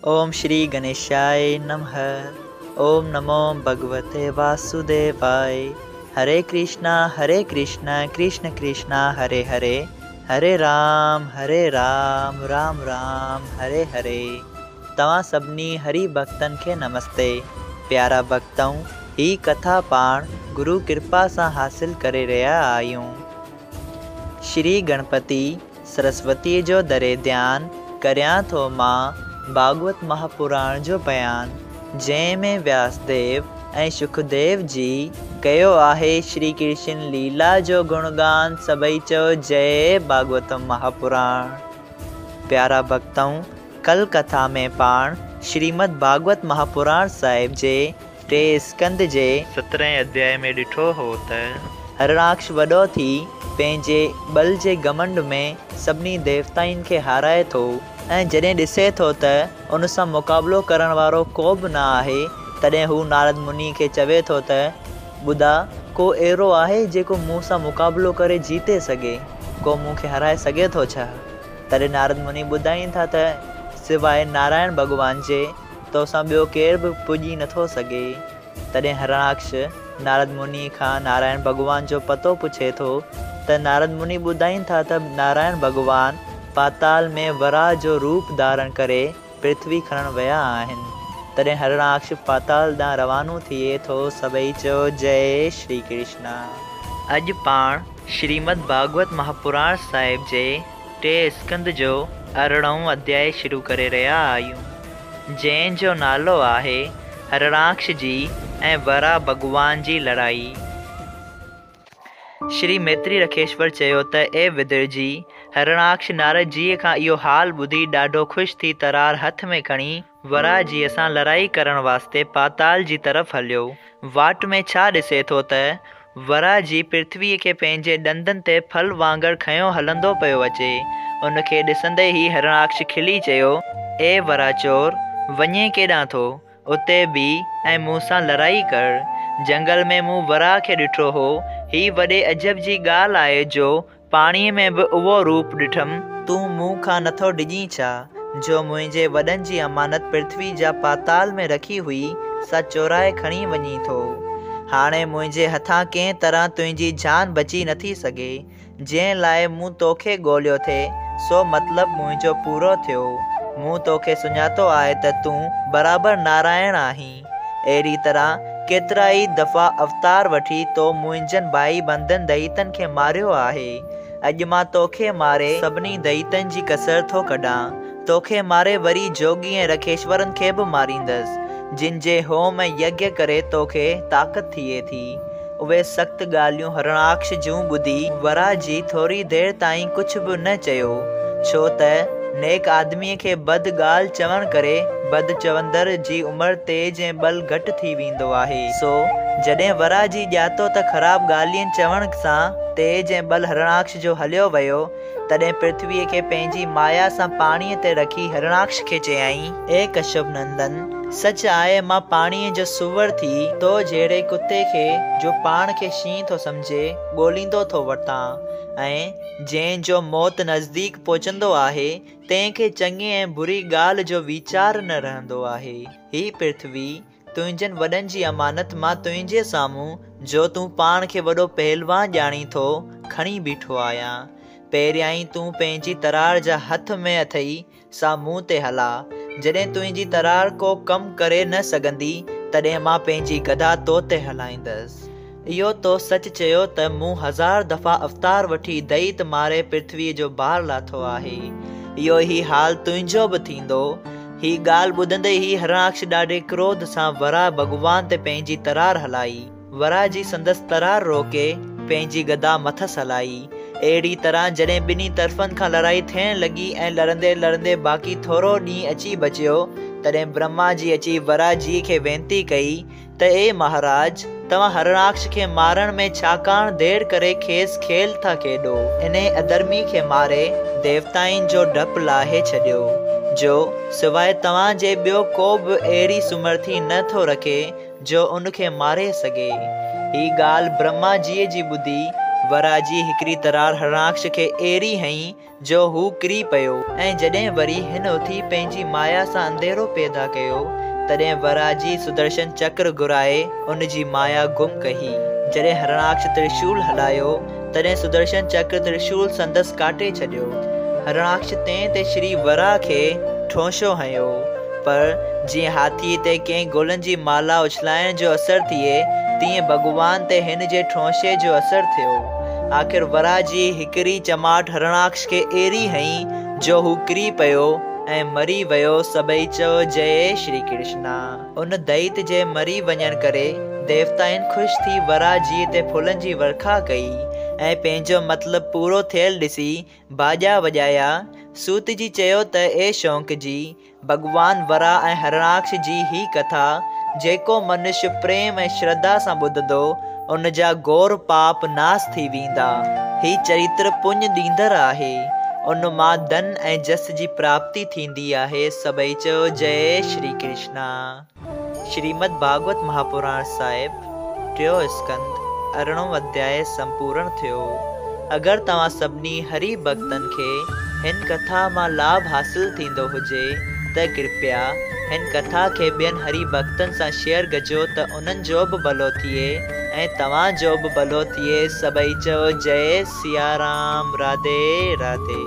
ओम श्री गणेशाय नमः। ओम नमो भगवते वासुदेवाय। हरे कृष्णा कृष्ण कृष्णा हरे हरे, हरे राम राम राम हरे हरे। तव्हां सभिनी हरि भक्तन के नमस्ते। प्यारा भक्तों, ही कथा पाण गुरु कृपा से हासिल करे रहा आयूं। श्री गणपति सरस्वती जो दरे ध्यान करया थो मां भागवत महापुराण जो बयान, जंहिंमें व्यासदेव ऐं सुखदेव जी कयो आहे श्री कृष्ण लीला जो गुणगान। सभई चो जय भागवत महापुराण। प्यारा भक्तों, कल कथा में पाण श्रीमद् भागवत महापुराण साहिब जे 3 स्कंद जे 17 अध्याय में ॾिठो हो त हरणाक्ष वॾो थी पंहिंजे बल जे घमंड में सभिनी देवताउनि खे हाराए थो ऐं जॾहिं ॾिसे थो त उन सां मुक़ाबिलो करण वारो को बि न आहे, तॾहिं हू नारद मुनि खे चवे थो त ॿुधा, को अहिड़ो आहे जेको मूं सां मुक़ाबिलो करे जीते सघे, को मूंखे हराए सघे थो छा? तॾहिं नारद मुनि ॿुधाइनि था त सवाइ नारायण भॻवान जे तोसां ॿियो केर बि पुॼी नथो सघे। तॾहिं हरणाक्ष नारद मुनि खां नारायण भॻवान जो पतो पुछे थो त नारद मुनि ॿुधाइनि था त नारायण भॻवान पाताल में वराह जो रूप धारण करे पृथ्वी खणण विया आहिनि। तॾहिं हरणाक्ष पाताल ॾांहुं रवानो थिए थो। सभई चो जय श्री कृष्ण। अॼु पाण श्रीमद् भागवत महापुराण साहिब जे 3 स्कंद जो 18 अध्याय शुरू करे रहिया आहियूं, जंहिंजो नालो आहे हरणाक्ष जी ऐं वराह भॻवान जी लड़ाई। श्री मैत्री रखेश्वर चयो त ए विदुर जी, हरणाक्ष नारद जी खां इहो हाल ॿुधी ॾाढो ख़ुशि थी तरार हथ में खणी वराह जीअ सां लड़ाई करण वास्ते पाताल जी तरफ़ हलियो। वाट में छा ॾिसे थो त वराह जी पृथ्वीअ खे पंहिंजे ॾंदनि ते फल वांगुरु खयों हलंदो पियो अचे। उनखे ॾिसंदे ई हरणाक्ष खिली चयो, ए वराह चोर, वञे केॾां थो? उते बि ऐं मूं सां लड़ाई कर। जंगल में मूं वराह खे ॾिठो हो। ही वॾे अजब जी ॻाल्हि आहे जो पाणीअ में बि उहो रूप ॾिठमि। तूं मूं खां नथो डिॼीं छा? जो मुंहिंजे वॾनि जी अमानत पृथ्वी जा पाताल में रखी हुई, सा चोराए खणी वञी थो। हाणे मुंहिंजे हथां कंहिं तरह तुंहिंजी जान बची नथी सघे। जंहिं लाइ मूं तोखे ॻोल्हियो थे, सो मतिलबु मुंहिंजो पूरो थियो। मूं तोखे सुञातो आहे त तूं बराबरि नारायण आहीं। अहिड़ी तरह केतिरा ई दफ़ा अवतार वठी तो मुंहिंजनि भाई बंदनि दैतनि खे मारियो आहे। अॼु मां तोखे मारे सभिनी दैतनि जी कसर थो कढां। तोखे मारे वरी जोगी ऐं रखेश्वरनि खे बि मारींदसि, जिन जे होम ऐं यज्ञ करे तोखे ताक़त थिए थी। उहे सख़्त ॻाल्हियूं हरणाक्ष जूं ॿुधी वराह जी थोरी देरि ताईं कुझु बि न चयो, छो त नेक आदमीअ खे बद ॻाल्हि चवण करे बद चवंदड़ जी उमिरि तेज ऐं बल घटि थी वेंदो आहे। सो जॾहिं वराह जी ॼातो त ख़राब ॻाल्हियुनि चवण सां तेज ऐं बल हरणाक्ष जो हलियो वियो, तॾहिं पृथ्वीअ खे पंहिंजी माया सां पाणीअ ते रखी हरणाक्ष खे चयाईं, ए कश्यप नंदन, सच आहे मां पाणीअ जो सुवर थी तो जहिड़े कुते खे जो पाण खे शींहं थो सम्झे ॻोल्हींदो थो वठां, ऐं जंहिंजो मौत नज़दीक पहुचंदो आहे तंहिंखे चङी ऐं बुरी ॻाल्हि जो वीचार न रहंदो आहे। ही पृथ्वी तुंहिंजनि वॾनि जी अमानत मां तुंहिंजे साम्हूं, जो तूं पाण खे वॾो पहलवान ॼाणी थो, खणी बीठो आहियां। पहिरियां ई तूं पंहिंजी तरार जा हथ में अथई, सा मूं ते हला। जॾहिं तुंहिंजी तरार को कमु करे न सघंदी, तॾहिं मां पंहिंजी गदा तो ते हलाईंदसि। इहो तो सच चयो त मूं 1000 दफ़ा अवतार वठी दैत मारे पृथ्वीअ जो भार लाथो आहे। इहो ई हाल तुंहिंजो बि थींदो। ही ॻाल्हि ॿुधंदे ई हरणाक्ष ॾाढे क्रोध सां वराह भॻवान ते पंहिंजी तरार हलाई। वराह जी संदसि तरार रोके पंहिंजी गदा मथसि हलाई। अहिड़ी तरह जॾहिं ॿिन्ही तरफ़नि खां लड़ाई थियण लॻी ऐं लड़ंदे लड़ंदे बाक़ी थोरो ॾींहुं अची बचियो, तॾहिं ब्रह्मा जी अची वराह जी खे वेनती कई त ए महाराज, तव्हां हरणाक्ष खे मारण में छाकाणि देरि करे खेसि खेल था खेॾो। इन अधर्मी खे मारे देवताउनि जो डपु लाहे छॾियो, जो सवाइ तव्हां जे ॿियो को बि अहिड़ी सुमर्थी नथो रखे जो उनखे मारे सघे। ही ॻाल्हि ब्रह्मा जी ॿुधी वरा जी हिकिड़ी तरार हरणाक्ष खे एरी हई जो हू किरी पियो ऐं जॾहिं वरी हिन उथी पंहिंजी माया सां अंधेरो पैदा कयो तॾहिं वरा जी सुदर्शन चक्र घुराए उन जी माया गुम कही। जॾहिं हरणाक्ष त्रिशूल हलायो तॾहिं सुदर्शन चक्र त्रिशूल संदसि काटे छॾियो। हरणाक्ष तंहिं ते श्री वरा खे ठोंशो हयो, पर जीअं हाथीअ ते कंहिं गुलनि जी माला उछलाइण जो असरु थिए तीअं भॻवान ते हिन जे ठोंशे जो असरु थियो। आख़िर वरा जी हिकिड़ी चमाट हरणाक्ष खे एरी हई जो हू किरी पियो ऐं मरी वियो। सभई चयो जय श्री कृष्णा। उन दैत जे मरी वञण करे देवताउनि ख़ुशि थी वरा जी ते फुलनि जी वर्खा कई ऐं पंहिंजो मतिलबु पूरो थियल ॾिसी बाजा वॼाया। सूत जी चयो त ए शौंक जी, भॻवान वरा ऐं हरणाक्ष जी ही कथा जेको मनुष्य प्रेम ऐं श्रद्धा सां ॿुधंदो उन जा गौर पाप नास थी वेंदा। ही चरित्र पुण्य ॾींदड़ आहे, उन मां धन ऐं जस जी प्राप्ति थींदी आहे। सभई चयो जय श्री कृष्णा। श्रीमद् भागवत महापुराण साहिब 3 स्कंद 18 अध्याय संपूर्ण थियो। अगर तव्हां सभिनी हरि भक्तन खे हिन कथा मां लाभ हासिल थींदो हुजे त कृपया हिन कथा खे ॿियनि हरि भक्तन सां शेयर कजो त उन्हनि जो बि भलो थिए ऐं तव्हां जो बि भलो थिए। सभई चयो जय सिया राम। राधे राधे।